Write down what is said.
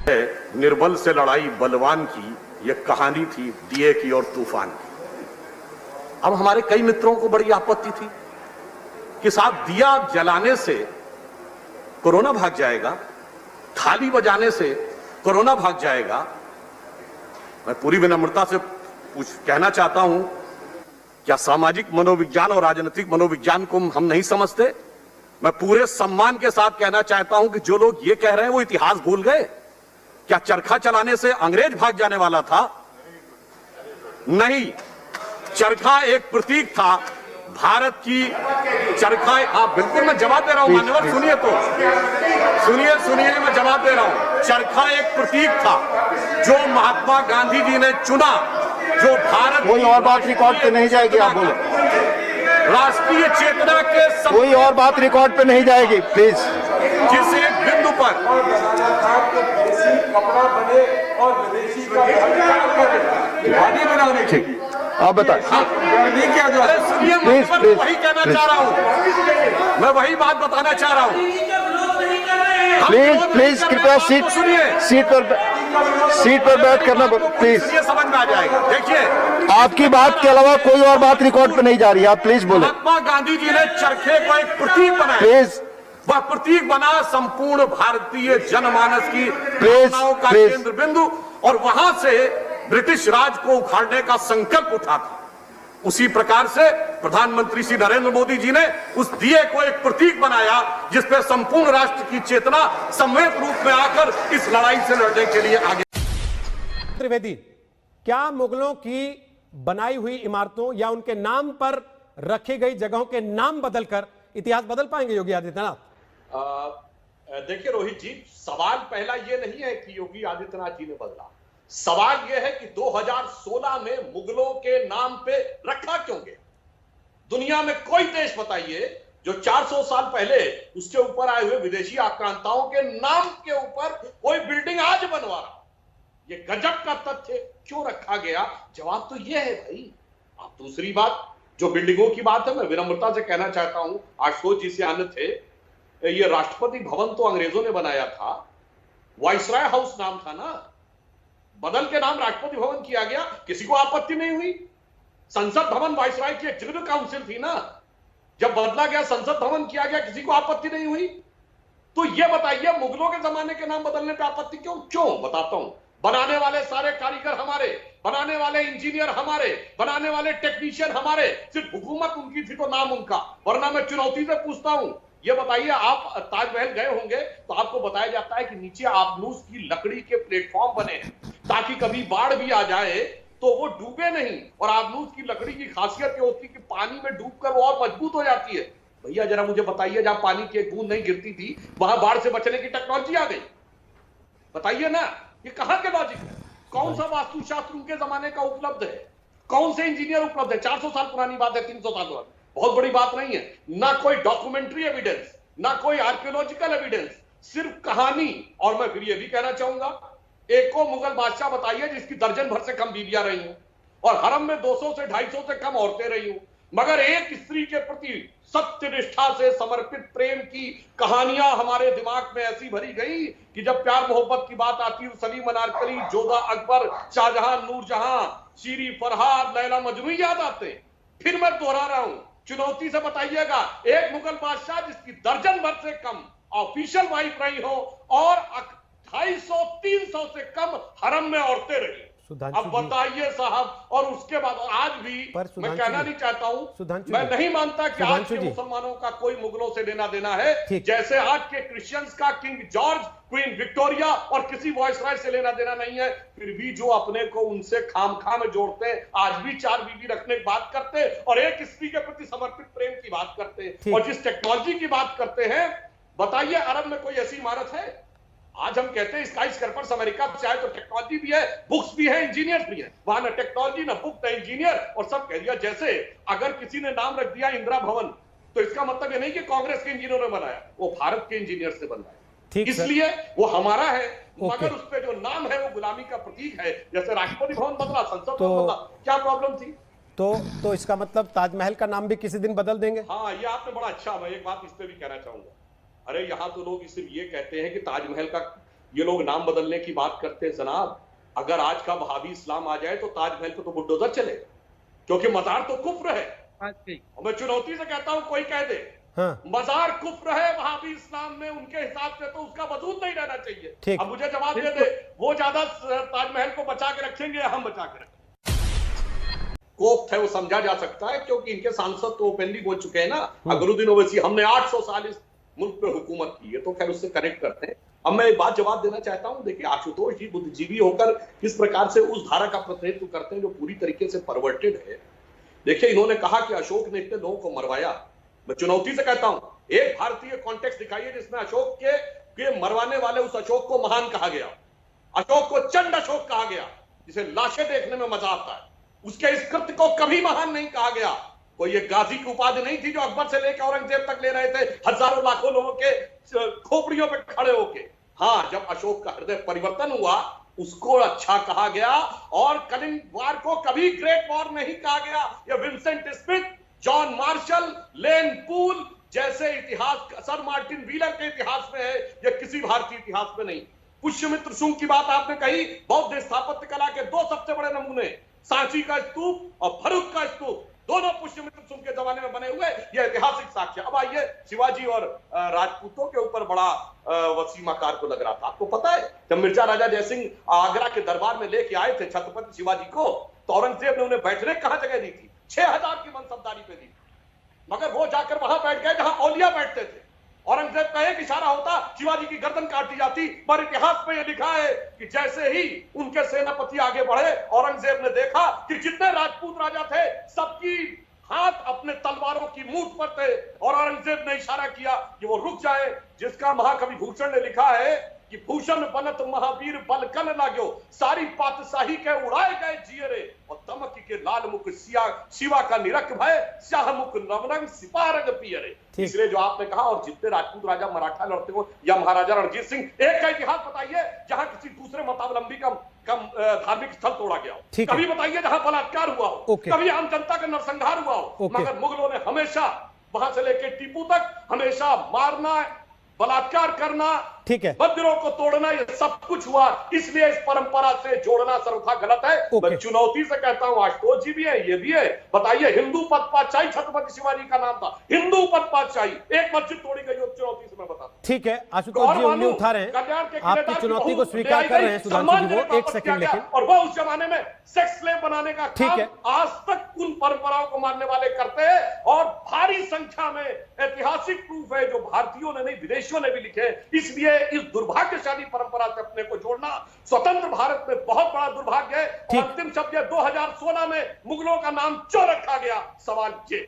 निर्बल से लड़ाई बलवान की, ये कहानी थी दिए की और तूफान की। अब हमारे कई मित्रों को बड़ी आपत्ति थी कि साहब दिया जलाने से कोरोना भाग जाएगा, थाली बजाने से कोरोना भाग जाएगा। मैं पूरी विनम्रता से कहना चाहता हूं, क्या सामाजिक मनोविज्ञान और राजनीतिक मनोविज्ञान को हम नहीं समझते? मैं पूरे सम्मान के साथ कहना चाहता हूं कि जो लोग ये कह रहे हैं वो इतिहास भूल गए। क्या चरखा चलाने से अंग्रेज भाग जाने वाला था? नहीं, चरखा एक प्रतीक था भारत की। चरखा, आप बिल्कुल, मैं जवाब दे रहा हूं मान्यवर, सुनिए तो, सुनिए मैं जवाब दे रहा हूं। चरखा एक प्रतीक था जो महात्मा गांधी जी ने चुना, जो भारत। कोई और बात रिकॉर्ड पे नहीं जाएगी, आप बोलो। राष्ट्रीय चेतना के कोई और बात रिकॉर्ड पे नहीं जाएगी, प्लीज। जिस एक बिंदु पर कपड़ा बने और विदेशी का बनाने की, आप बताएं। नहीं किया जा रहा। सुनिए, मैं वही कहना चाह रहा हूं, मैं वही बात बताना चाह रहा हूं। प्लीज कृपया सीट पर बैठ करना, प्लीज। समझ में आ जाएगा। देखिए, आपकी बात के अलावा कोई और बात रिकॉर्ड पे नहीं जा रही, आप प्लीज बोले। महात्मा गांधी जी ने चरखे को एक प्रतीक बनाया, प्लीज। वह प्रतीक बना संपूर्ण भारतीय जनमानस की भावनाओं का केंद्र बिंदु, और वहां से ब्रिटिश राज को उखाड़ने का संकल्प उठा था। उसी प्रकार से प्रधानमंत्री श्री नरेंद्र मोदी जी ने उस दिए को एक प्रतीक बनाया जिसपे संपूर्ण राष्ट्र की चेतना सम्मिलित रूप में आकर इस लड़ाई से लड़ने के लिए आगे। त्रिवेदी, क्या मुगलों की बनाई हुई इमारतों या उनके नाम पर रखी गई जगहों के नाम बदलकर इतिहास बदल पाएंगे योगी आदित्यनाथ? देखिए रोहित जी, सवाल पहला ये नहीं है कि योगी आदित्यनाथ जी ने बदला। सवाल यह है कि 2016 में मुगलों के नाम पे रखा क्यों गया? दुनिया में कोई देश बताइए जो 400 साल पहले उसके ऊपर आए हुए विदेशी आक्रांताओं के नाम के ऊपर कोई बिल्डिंग आज बनवा रहा। ये गजब का तथ्य क्यों रखा गया? जवाब तो ये है भाई। अब दूसरी बात, जो बिल्डिंगों की बात है, मैं विनम्रता से कहना चाहता हूं, आशुतोष जी से आने थे, ये राष्ट्रपति भवन तो अंग्रेजों ने बनाया था, वाइसराय हाउस नाम था ना, बदल के नाम राष्ट्रपति भवन किया गया, किसी को आपत्ति नहीं हुई। संसद भवन वाइसराय की एग्जीक्यूटिव काउंसिल थी ना, जब बदला गया संसद भवन किया गया, किसी को आपत्ति नहीं हुई। तो ये बताइए, मुगलों के जमाने के नाम बदलने पे आपत्ति क्यों? बताता हूं। बनाने वाले सारे कारीगर हमारे, बनाने वाले इंजीनियर हमारे, बनाने वाले टेक्नीशियन हमारे, सिर्फ हुकूमत उनकी थी तो नाम उनका। वरना मैं चुनौती से पूछता हूं, ये बताइए, आप ताजमहल गए होंगे तो आपको बताया जाता है कि नीचे आबनूस की लकड़ी के प्लेटफॉर्म बने हैं ताकि कभी बाढ़ भी आ जाए तो वो डूबे नहीं। और आबनूस की लकड़ी की खासियत ये होती है कि पानी में डूबकर वो और मजबूत हो जाती है। भैया जरा मुझे बताइए, जहां पानी की एक बूंद नहीं गिरती थी वहां बाढ़ से बचने की टेक्नोलॉजी आ गई। बताइए ना, ये कहां के लॉजिक है? कौन सा वास्तुशास्त्र उनके जमाने का उपलब्ध है? कौन से इंजीनियर उपलब्ध है? 400 साल पुरानी बात है, 300 साल पुरानी, बहुत बड़ी बात नहीं है। ना कोई डॉक्यूमेंट्री एविडेंस, ना कोई आर्कियोलॉजिकल एविडेंस, सिर्फ कहानी। और मैं फिर यह भी कहना चाहूंगा, एको मुगल बादशाह बताइए जिसकी दर्जन भर से कम बीवियां रही हूं और हरम में 200 से 250 से कम औरतें रही हूं, मगर एक स्त्री के प्रति सत्य निष्ठा से समर्पित प्रेम की कहानियां हमारे दिमाग में ऐसी भरी गई कि जब प्यार मोहब्बत की बात आती है, सलीम अनारकली, जोधा अकबर, शाहजहां, नूरजहां, शीरी फरहाद, लैला मजनू याद आते। फिर मैं दोहरा रहा हूं, चुनौती से बताइएगा, एक मुगल बादशाह जिसकी दर्जन भर से कम ऑफिशियल वाइफ रही हो और 250-300 से कम हरम में औरतें रही। अब बताइए साहब, और उसके बाद आज भी मैं कहना नहीं चाहता हूं, मैं नहीं मानता कि आज के मुसलमानों का कोई मुगलों से लेना देना है, जैसे आज के क्रिश्चियंस का किंग जॉर्ज, क्वीन विक्टोरिया और किसी वॉइसराय से लेना देना नहीं है। फिर भी जो अपने को उनसे खामखा में जोड़ते हैं, आज भी 4 बीवी रखने की बात करते हैं और एक स्त्री के प्रति समर्पित प्रेम की बात करते हैं, और जिस टेक्नोलॉजी की बात करते हैं, बताइए अरब में कोई ऐसी इमारत है? आज हम कहते हैं स्काई स्क्रैपर्स अमेरिका से आए तो टेक्नोलॉजी भी है, बुक्स भी है, इंजीनियर्स भी है। वहां ना टेक्नोलॉजी, ना बुक, ना इंजीनियर, और सब कह दिया। जैसे अगर किसी ने नाम रख दिया इंदिरा भवन, तो इसका मतलब ये नहीं कि कांग्रेस के इंजीनियरों ने बनाया, वो भारत के इंजीनियर से बनाया, इसलिए वो हमारा है। मगर उस पे जो नाम है वो गुलामी का प्रतीक है। जैसे राष्ट्रपति भवन बदला, संसद भवन बदला, क्या प्रॉब्लम थी? तो इसका मतलब ताजमहल का नाम भी किसी दिन बदल देंगे? हाँ, ये आपने बड़ा अच्छा, मैं एक बात इस पे भी कहना चाहूंगा। अरे यहाँ तो लोग सिर्फ ये कहते हैं कि ताजमहल का ये लोग नाम बदलने की बात करते हैं जनाब। अगर आज का वहाबी इस्लाम आ जाए तो ताजमहल पे तो बुलडोजर चलेगा, क्योंकि मजार तो कुफ्र है। और मैं चुनौती से कहता हूं, कोई कह दे हाँ। मजार कुफ्र है वहाबी इस्लाम में, उनके हिसाब से तो उसका वजूद नहीं रहना चाहिए। ठीक। अब मुझे जवाब दे दे, वो ज्यादा ताजमहल को बचा के रखेंगे या हम बचा के रखेंगे? कोफ्त है वो समझा जा सकता है, क्योंकि इनके सांसद तो ओपनली बोल चुके हैं ना, अकबरुद्दीन ओवैसी, हमने 800 साल इस मुल्क पे हुकूमत की है, तो खैर उससे कनेक्ट करते हैं। अब मैं एक बात जवाब देना चाहता हूं, देखिए आशुतोष जी बुद्धिजीवी होकर किस प्रकार से उस धारा का प्रतिनिधित्व करते हैं जो पूरी तरीके से परवर्टेड है। देखिए इन्होंने कहा कि अशोक ने इतने लोगों को मरवाया। मैं चुनौती से कहता हूं, एक भारतीय कॉन्टेक्स्ट दिखाइए जिसमें अशोक के मरवाने वाले उस अशोक को महान कहा गया, अशोक को चंड अशोक कहा गया, जिसे लाशें देखने में मजा आता है। उसके इस कृत्य को कभी महान नहीं कहा गया। कोई ये गाजी की उपाधि नहीं थी जो अकबर से लेकर औरंगजेब तक ले रहे थे, हजारों लाखों लोगों के खोपड़ियों पे खड़े होके। हाँ, जब अशोक का हृदय परिवर्तन हुआ उसको अच्छा कहा गया, और कलिंग वार को कभी ग्रेट वॉर नहीं कहा गया। ये विंसेंट स्मिथ, जॉन मार्शल, लेन पूल जैसे इतिहास, सर मार्टिन व्हीलर के इतिहास में है, यह किसी भारतीय इतिहास में नहीं। पुष्यमित्र शुंग की बात आपने कही, बौद्ध स्थापत्य कला के दो सबसे बड़े नमूने, सांची का स्तूप और भरूच का स्तूप, दोनों पुष्यमित्र शुंग के जमाने में बने हुए, यह ऐतिहासिक साक्ष्य। अब आइए, शिवाजी और राजपूतों के ऊपर बड़ा वसीम आकार को लग रहा था। आपको पता है जब मिर्जा राजा जयसिंह आगरा के दरबार में लेके आए थे छत्रपति शिवाजी को, तो औरंगजेब ने उन्हें बैठने कहां जगह दी थी? 6000 की मनसबदारी पे दी, मगर वो जाकर वहां बैठ गए जहां औलिया बैठते थे। औरंगजेब का एक इशारा होता, शिवाजी की गर्दन काट दी जाती। पर इतिहास में यह लिखा है कि जैसे ही उनके सेनापति आगे बढ़े, औरंगजेब ने देखा कि जितने राजपूत राजा थे सबकी हाथ अपने तलवारों की मूठ पर थे, और औरंगजेब ने इशारा किया कि वो रुक जाए, जिसका महाकवि भूषण ने लिखा है कि भूषण बनत महावीर बलकन लाग्यो, सारी पातशाही के उड़ाए गए जियरे, और तमक के लाल मुख शिवा का निरख भय, शाह मुख नवरंग सिपारंग पियरे। इसलिए जो आपने कहा, और जितने राजपूत राजा मराठा लड़ते हो या महाराजा रणजीत सिंह, एक का इतिहास बताइए जहां किसी दूसरे मतावलंबी का धार्मिक स्थल तोड़ा गया हो। कभी बताइए जहां बलात्कार हुआ हो, कभी आम जनता का नरसंहार हुआ हो। मगर मुगलों ने हमेशा, वहां से लेकर टीपू तक, हमेशा मारना, बलात्कार करना, ठीक है, मंदिरों को तोड़ना, ये सब कुछ हुआ। इसलिए इस परंपरा से जोड़ना सर्वथा गलत है। मैं चुनौती से कहता हूं, आशुतोष जी भी है, ये भी है, बताइए हिंदू पद पातशाही छत्रपति शिवाजी का नाम था, हिंदू पद पातशाही, एक मस्जिद तोड़ी गई हो, चुनौती से मैं बताता हूं। ठीक है, आशुतोष जी उंगली उठा रहे हैं, आपकी चुनौती को स्वीकार कर रहे हैं सुधांशु जी, वो एक सेकंड, लेकिन और वो उस जमाने में सेक्स स्लेव बनाने का काम आज तक उन परंपराओं को मानने वाले करते हैं, और भारी संख्या में ऐतिहासिक प्रूफ है जो भारतीयों ने नहीं विदेशियों ने भी लिखे। इसलिए इस दुर्भाग्यशाली परंपरा से अपने को जोड़ना स्वतंत्र भारत में बहुत बड़ा दुर्भाग्य है। और अंतिम शब्द 2016 में मुगलों का नाम क्यों रखा गया, सवाल ये।